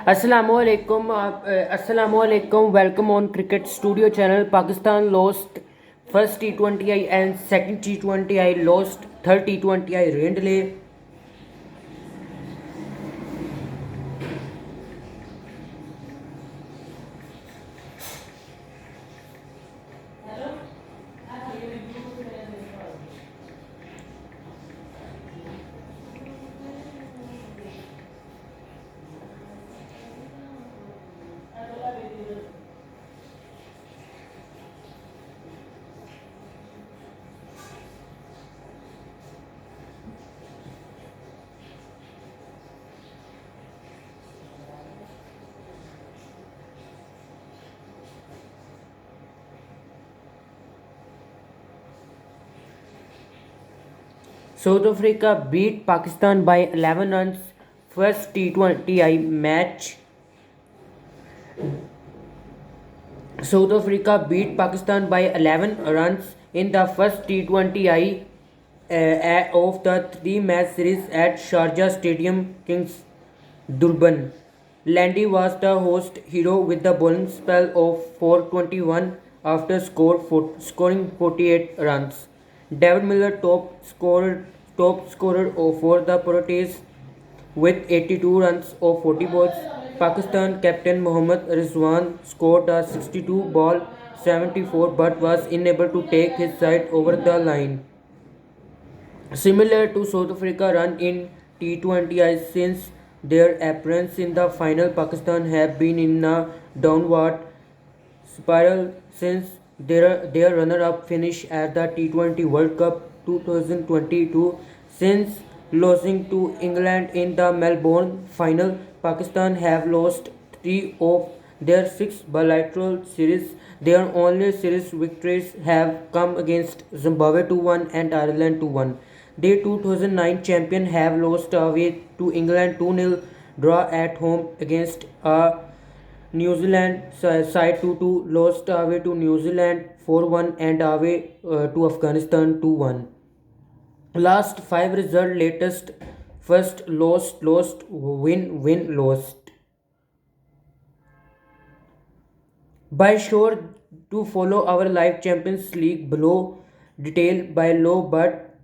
Assalamualaikum. Welcome on Cricket Studio channel. Pakistan lost first T20I and second T20I, lost third T20I recently. South Africa beat Pakistan by 11 runs first T20I match. South Africa beat Pakistan by 11 runs in the first T20I of the three-match series at Sharjah Stadium, Kings Durban. Landy was the host hero with the bowling spell of 421 after scoring 48 runs. David Miller top scorer for the Proteas with 82 runs of 40 balls. Pakistan captain Mohammad Rizwan scored a 62 ball 74 but was unable to take his side over the line. Similar to South Africa run in T20I since their appearance in the final, Pakistan have been in a downward spiral since their runner-up finish at the T20 World Cup 2022. Since losing to England in the Melbourne final, Pakistan have lost 3 of their 6 bilateral series. Their only series victories have come against Zimbabwe 2-1 and Ireland 2-1. The 2009 champion have lost away to England 2-0, draw at home against a New Zealand side 2-2, lost away to New Zealand 4-1 and away to Afghanistan 2-1. Last 5 result latest: first lost, win lost. Be sure to follow our live Champions League below, detail by law, but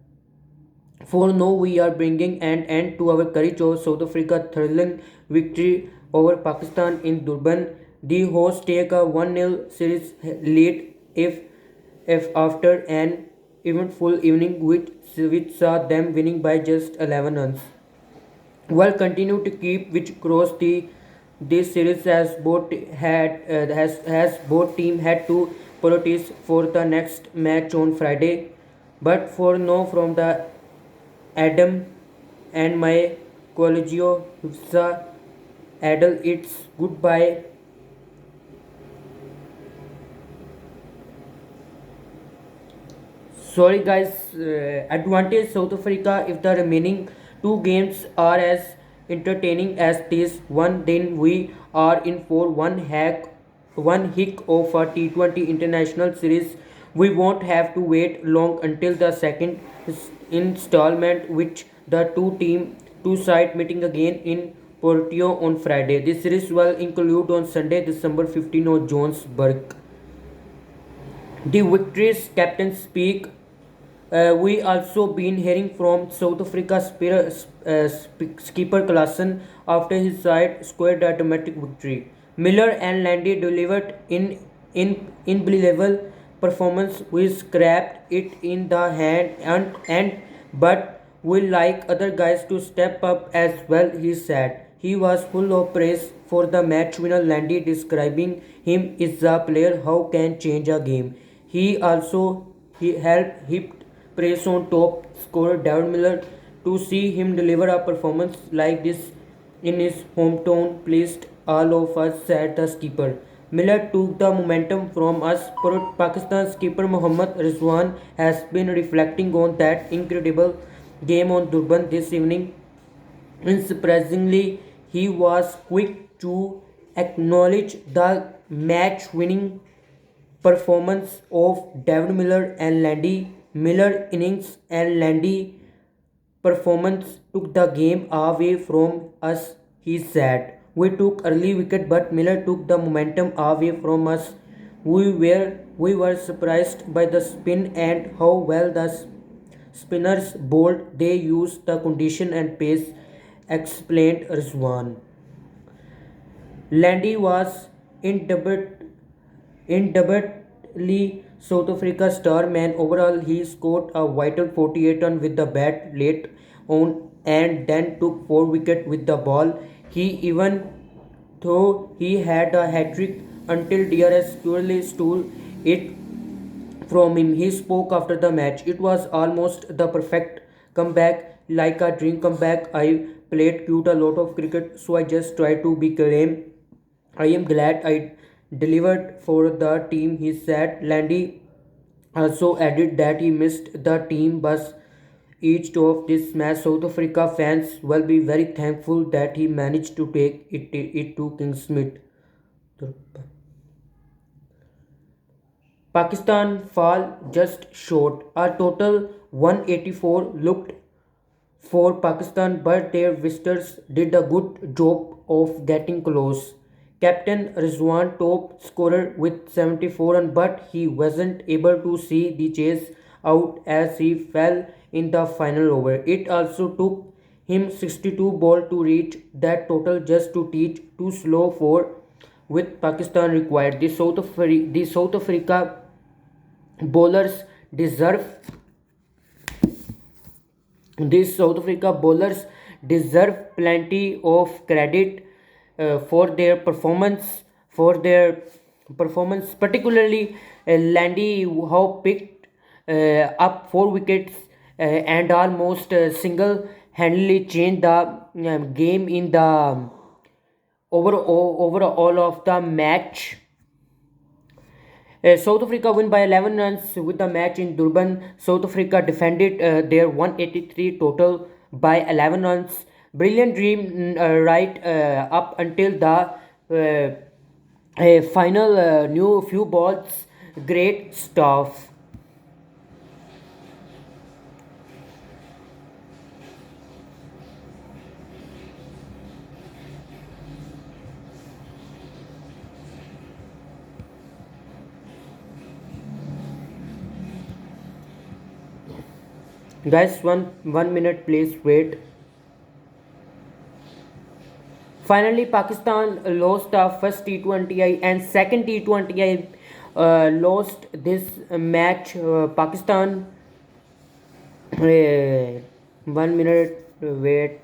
for now, we are bringing an end to our courage of South Africa thrilling victory over Pakistan in Durban. The hosts take a 1-0 series lead if after an eventful evening which saw them winning by just 11 runs. While continue to keep which cross this series as both team had to priorities for the next match on Friday. But for now, from the Adam and my Collegio Hufsa Adel, it's goodbye. Sorry guys, advantage South Africa if the remaining two games are as entertaining as this one, then we are in for one hick of a T20 international series. We won't have to wait long until the second installment, which the two side meeting again in Porto on Friday. This series will include on Sunday, December 15 on Johannesburg. The victories captain speak. We also been hearing from South Africa's skipper Klassen after his side scored a dramatic victory. Miller and Landy delivered in unbelievable performance. We scrapped it in the hand and but we like other guys to step up as well, he said. He was full of praise for the match winner Landy, describing him as a player who can change a game. He helped hit praise on top scorer David Miller. To see him deliver a performance like this in his hometown pleased all of us, said the skipper. Miller took the momentum from us. Pakistan skipper Mohammad Rizwan has been reflecting on that incredible game on Durban this evening. Unsurprisingly, he was quick to acknowledge the match-winning performance of David Miller and Landy. Miller innings and Landy performance took the game away from us, he said. We took early wicket, but Miller took the momentum away from us. We were surprised by the spin and how well the spinners bowled. They used the condition and pace, explained Rizwan. Landy was indubitedly South Africa's star man. Overall, he scored a vital 48 run with the bat late on and then took 4 wickets with the ball. He even though he had a hat trick until DRS purely stole it from him. He spoke after the match. It was almost the perfect comeback, like a dream comeback. I played cute a lot of cricket, so I just tried to be calm. I am glad I delivered for the team, he said. Landy also added that he missed the team bus each of this match. South Africa fans will be very thankful that he managed to take it to Kingsmith. Pakistan fall just short. A total 184 looked for Pakistan, but their visitors did a good job of getting close. Captain Rizwan top scorer with 74 runs, but he wasn't able to see the chase out as he fell in the final over. It also took him 62 ball to reach that total, just to teach too slow for with Pakistan required. The South Africa bowlers deserve these South Africa bowlers deserve plenty of credit for their performance. Particularly Landy, who picked up 4 wickets and almost single-handedly changed the game in the overall of the match. South Africa win by 11 runs with the match in Durban. South Africa defended their 183 total by 11 runs. Brilliant dream right up until the final new few balls. Great stuff. Guys, one minute, please wait. Finally, Pakistan lost the first T20I and second T20I. Lost this match. Pakistan. Uh, 1 minute, wait.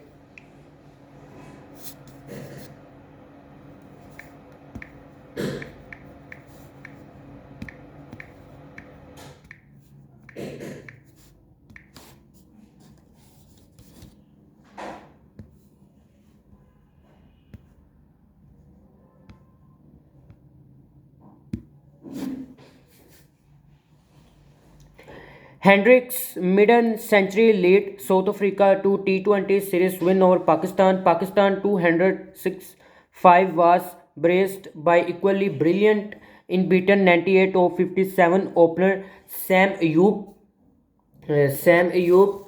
Hendricks' maiden century led South Africa to T20 series win over Pakistan. Pakistan 206-5 was braced by equally brilliant unbeaten 98 of 57 opener Sam Ayub. Sam Ayub.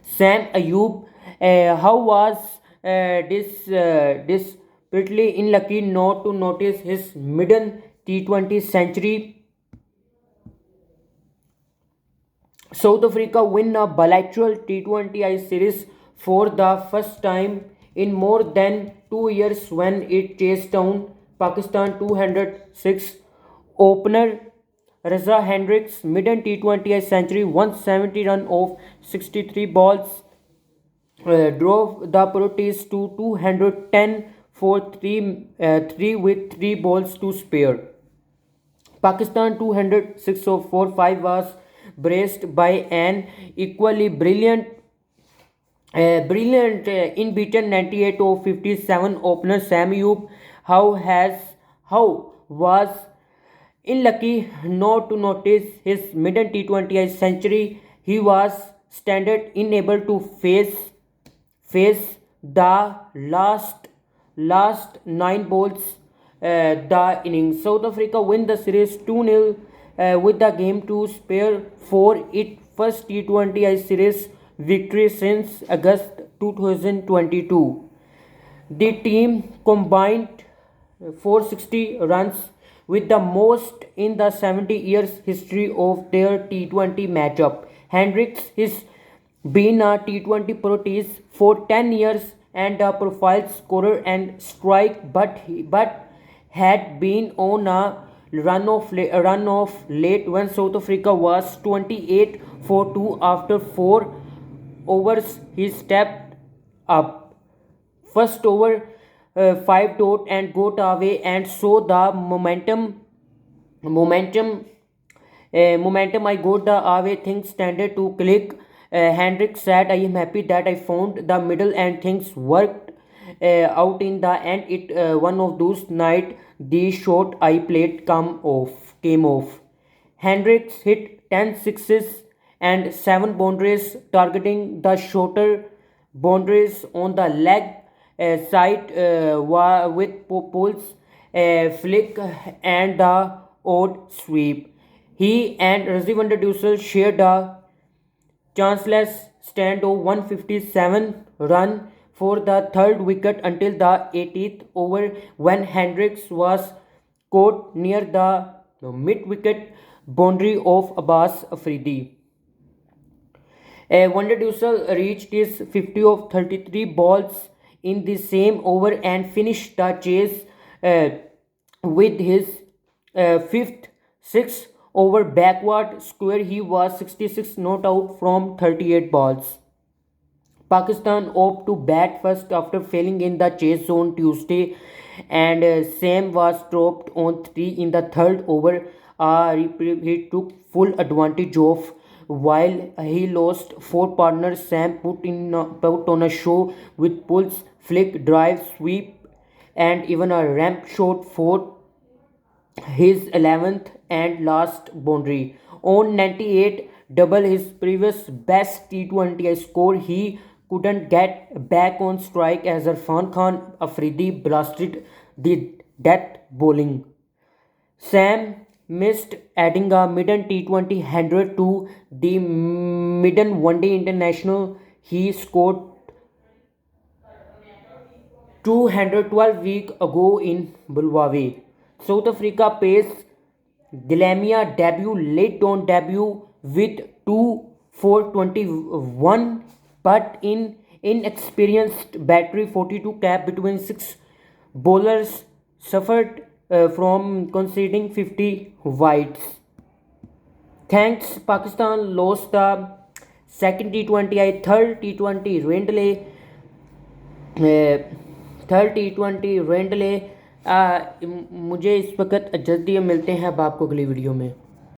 Sam Ayub. How was this pretty unlucky not to notice his maiden T20 century? South Africa win a bilateral T20I series for the first time in more than 2 years when it chased down Pakistan 206 opener Raza Hendricks' maiden T20I century, 170 run of 63 balls, drove the Proteas to 210 for 3 with 3 balls to spare. Pakistan 206 of 4-5 was braced by an equally brilliant unbeaten 98 of 57 opener Sam Ayub. How was unlucky not to notice his maiden T20I century. He was standard unable to face the last 9 balls the innings. South Africa win the series 2-0 with the game to spare for its first T20I series victory since August 2022. The team combined 460 runs with the most in the 70 years history of their T20 matchup. Hendricks has been a T20 pro for 10 years and a profile scorer and strike, but had been on a run of late when South Africa was 28 for 2 after 4 overs. He stepped up first over 5 dot and got away and saw the momentum momentum. I got the away things tended to click. Hendrick said, I am happy that I found the middle and things worked out in the end. It one of those night the shot I played came off. Hendricks hit 10 sixes and 7 boundaries, targeting the shorter boundaries on the leg side with poles, flick, and the odd sweep. He and Razivandar Dusel shared a chanceless stand of 157 run for the third wicket until the 80th over when Hendricks was caught near the mid-wicket boundary of Abbas Afridi. Wonder Dussel reached his 50 of 33 balls in the same over and finished the chase uh, with his fifth six over backward square. He was 66 not out from 38 balls. Pakistan opted to bat first after failing in the chase on Tuesday, and Sam was dropped on 3 in the third over. He took full advantage of. While he lost 4 partners, Sam put on a show with pulls, flick, drive, sweep, and even a ramp shot for his 11th and last boundary. On 98, double his previous best T20 score. He couldn't get back on strike as Irfan Khan Afridi blasted the death bowling. Sam missed adding a maiden T20 100 to the maiden one-day international. He scored 212 weeks ago in Bulgaria. South Africa pace Delamia debut with 2 for 21, but in inexperienced battery 42 cap between 6 bowlers suffered from conceding 50 wides. Thanks, Pakistan lost the second T20 third T20 Rendley third T20 रेंडले मुझे इस वक्त जल्दी मिलते हैं अब आपको अगली video में।